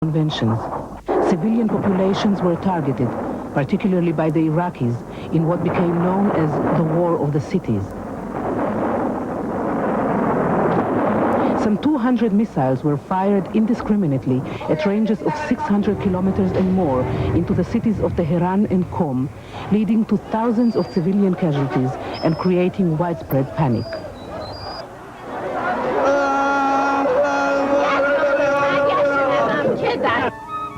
conventions. Civilian populations were targeted, particularly by the Iraqis, in what became known as the War of the Cities. Some 200 missiles were fired indiscriminately at ranges of 600 kilometers and more into the cities of Tehran and Qom, leading to thousands of civilian casualties and creating widespread panic.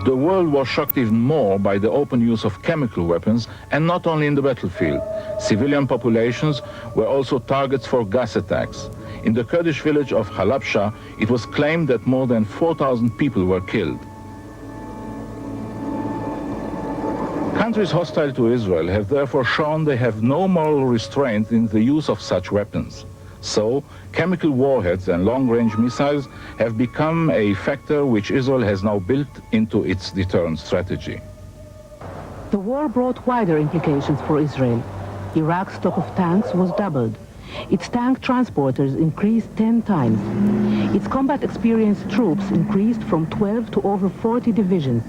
The world was shocked even more by the open use of chemical weapons, and not only in the battlefield. Civilian populations were also targets for gas attacks. In the Kurdish village of Halabja, it was claimed that more than 4,000 people were killed. Countries hostile to Israel have therefore shown they have no moral restraint in the use of such weapons. So, chemical warheads and long-range missiles have become a factor which Israel has now built into its deterrent strategy. The war brought wider implications for Israel. Iraq's stock of tanks was doubled. Its tank transporters increased 10 times. Its combat-experienced troops increased from 12 to over 40 divisions.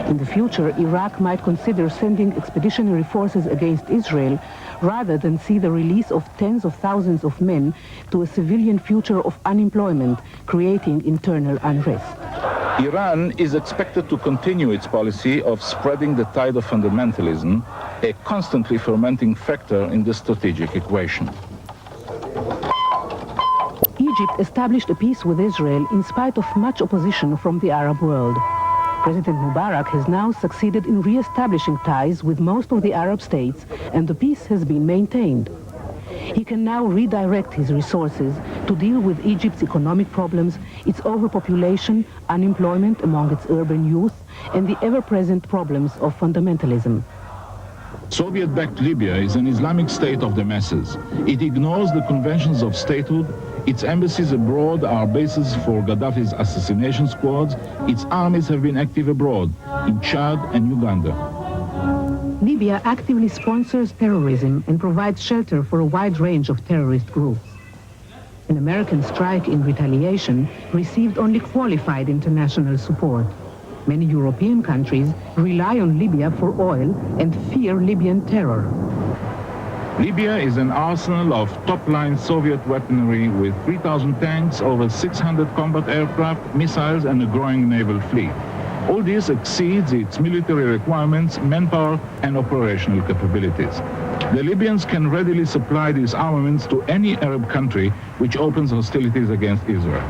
In the future, Iraq might consider sending expeditionary forces against Israel rather than see the release of tens of thousands of men to a civilian future of unemployment, creating internal unrest. Iran is expected to continue its policy of spreading the tide of fundamentalism, a constantly fermenting factor in the strategic equation. Egypt established a peace with Israel in spite of much opposition from the Arab world. President Mubarak has now succeeded in re-establishing ties with most of the Arab states, and the peace has been maintained. He can now redirect his resources to deal with Egypt's economic problems, its overpopulation, unemployment among its urban youth, and the ever-present problems of fundamentalism. Soviet-backed Libya is an Islamic state of the masses. It ignores the conventions of statehood. Its embassies abroad are bases for Gaddafi's assassination squads. Its armies have been active abroad, in Chad and Uganda. Libya actively sponsors terrorism and provides shelter for a wide range of terrorist groups. An American strike in retaliation received only qualified international support. Many European countries rely on Libya for oil and fear Libyan terror. Libya is an arsenal of top-line Soviet weaponry with 3,000 tanks, over 600 combat aircraft, missiles, and a growing naval fleet. All this exceeds its military requirements, manpower, and operational capabilities. The Libyans can readily supply these armaments to any Arab country which opens hostilities against Israel,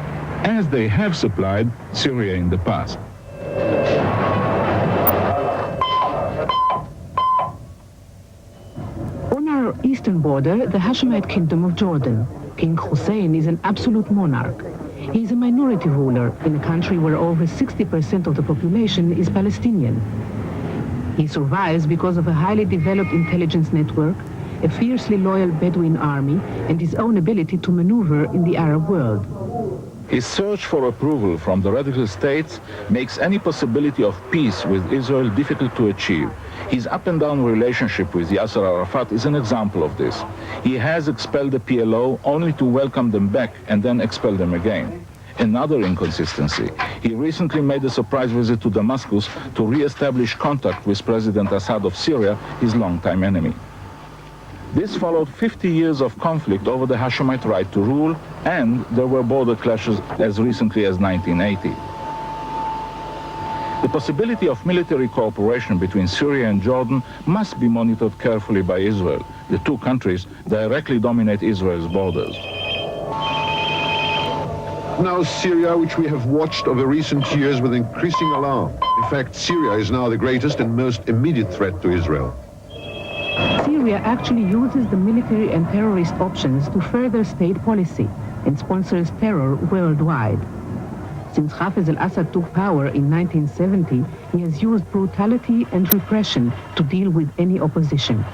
as they have supplied Syria in the past. On our eastern border, the Hashemite Kingdom of Jordan. King Hussein is an absolute monarch. He is a minority ruler in a country where over 60% of the population is Palestinian. He survives because of a highly developed intelligence network, a fiercely loyal Bedouin army, and his own ability to maneuver in the Arab world. His search for approval from the radical states makes any possibility of peace with Israel difficult to achieve. His up-and-down relationship with Yasser Arafat is an example of this. He has expelled the PLO only to welcome them back and then expel them again. Another inconsistency. He recently made a surprise visit to Damascus to re-establish contact with President Assad of Syria, his longtime enemy. This followed 50 years of conflict over the Hashemite right to rule, and there were border clashes as recently as 1980. The possibility of military cooperation between Syria and Jordan must be monitored carefully by Israel. The two countries directly dominate Israel's borders. Now Syria, which we have watched over recent years with increasing alarm. In fact, Syria is now the greatest and most immediate threat to Israel. Syria actually uses the military and terrorist options to further state policy and sponsors terror worldwide. Since Hafez al-Assad took power in 1970, he has used brutality and repression to deal with any opposition.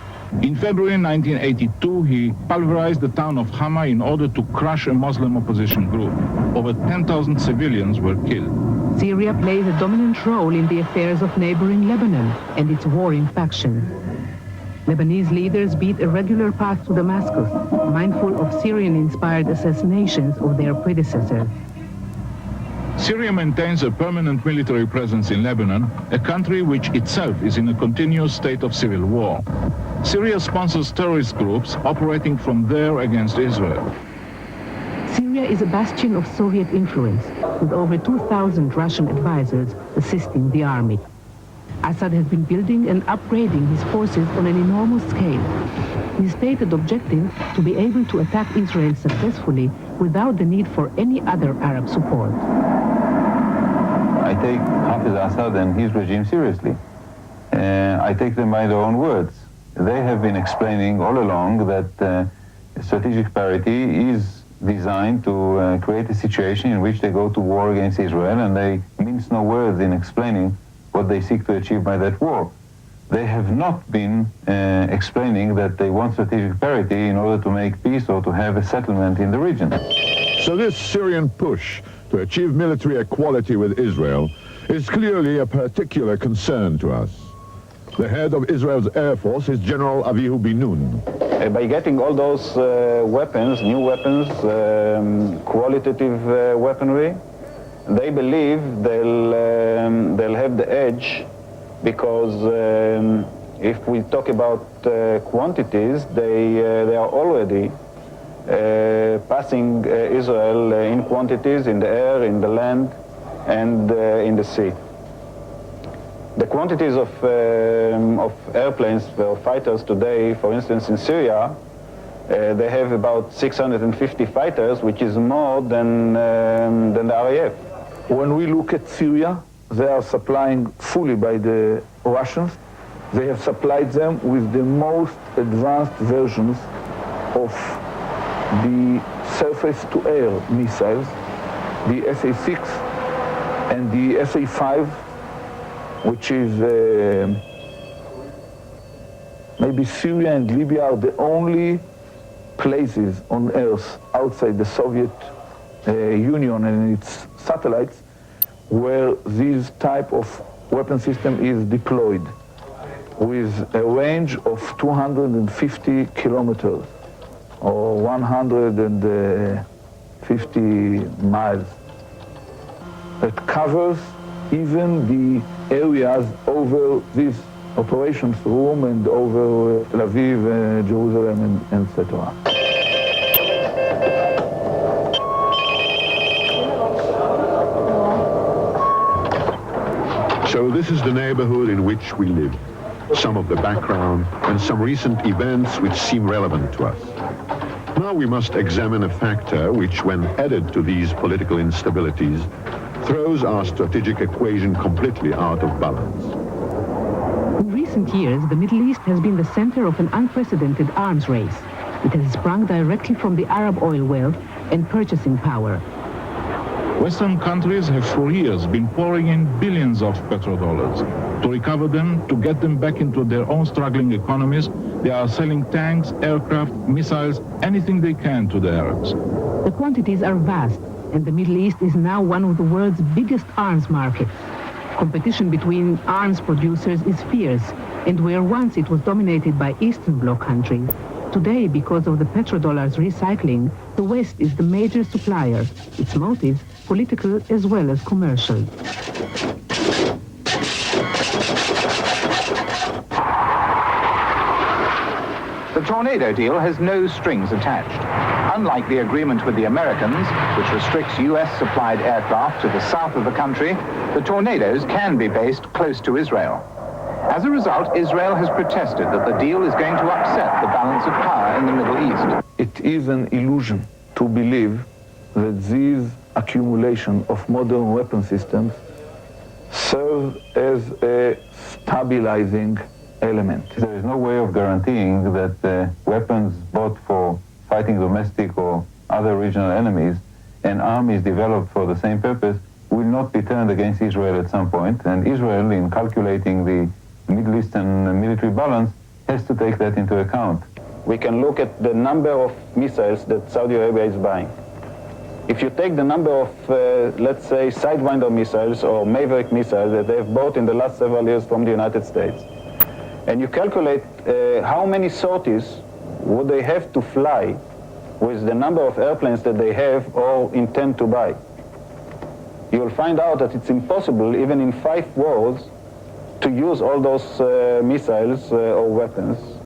In February 1982, he pulverized the town of Hama in order to crush a Muslim opposition group. Over 10,000 civilians were killed. Syria plays a dominant role in the affairs of neighboring Lebanon and its warring factions. Lebanese leaders beat a regular path to Damascus, mindful of Syrian-inspired assassinations of their predecessors. Syria maintains a permanent military presence in Lebanon, a country which itself is in a continuous state of civil war. Syria sponsors terrorist groups operating from there against Israel. Syria is a bastion of Soviet influence, with over 2,000 Russian advisors assisting the army. Assad has been building and upgrading his forces on an enormous scale. His stated objective to be able to attack Israel successfully without the need for any other Arab support. I take Hafiz Assad and his regime seriously. I take them by their own words. They have been explaining all along that strategic parity is designed to create a situation in which they go to war against Israel, and they mince no words in explaining what they seek to achieve by that war. They have not been explaining that they want strategic parity in order to make peace or to have a settlement in the region. So this Syrian push to achieve military equality with Israel is clearly a particular concern to us. The head of Israel's Air Force is General Avihu Bin-Nun. By getting all those weapons, new weapons, qualitative weaponry, they believe they'll have the edge, because if we talk about quantities, they are already passing Israel in quantities in the air, in the land, and in the sea. The quantities of airplanes or fighters today, for instance, in Syria, they have about 650 fighters, which is more than the RAF. When we look at Syria, they are supplying fully by the Russians. They have supplied them with the most advanced versions of the surface-to-air missiles, the SA-6 and the SA-5, which is maybe Syria and Libya are the only places on Earth outside the Soviet Union and its satellites where this type of weapon system is deployed, with a range of 250 kilometers or 150 miles. It covers even the areas over this operations room and over Tel Aviv, Jerusalem, and etc. So this is the neighborhood in which we live. Some of the background and some recent events which seem relevant to us. Now we must examine a factor which, when added to these political instabilities, throws our strategic equation completely out of balance. In recent years, the Middle East has been the center of an unprecedented arms race. It has sprung directly from the Arab oil wealth and purchasing power. Western countries have for years been pouring in billions of petrodollars. To recover them, to get them back into their own struggling economies, they are selling tanks, aircraft, missiles, anything they can to the Arabs. The quantities are vast, and the Middle East is now one of the world's biggest arms markets. Competition between arms producers is fierce, and where once it was dominated by Eastern Bloc countries, today, because of the petrodollars recycling, the West is the major supplier, its motives political as well as commercial. The Tornado deal has no strings attached. Unlike the agreement with the Americans, which restricts U.S.-supplied aircraft to the south of the country, the Tornadoes can be based close to Israel. As a result, Israel has protested that the deal is going to upset the balance of power in the Middle East. It is an illusion to believe that these accumulation of modern weapon systems serve as a stabilizing element. There is no way of guaranteeing that weapons bought for fighting domestic or other regional enemies and armies developed for the same purpose will not be turned against Israel at some point, and Israel, in calculating the Middle Eastern military balance, has to take that into account. We can look at the number of missiles that Saudi Arabia is buying. If you take the number of, let's say, Sidewinder missiles or Maverick missiles that they've bought in the last several years from the United States, and you calculate how many sorties would they have to fly with the number of airplanes that they have or intend to buy, you will find out that it's impossible, even in 5 wars, to use all those missiles or weapons.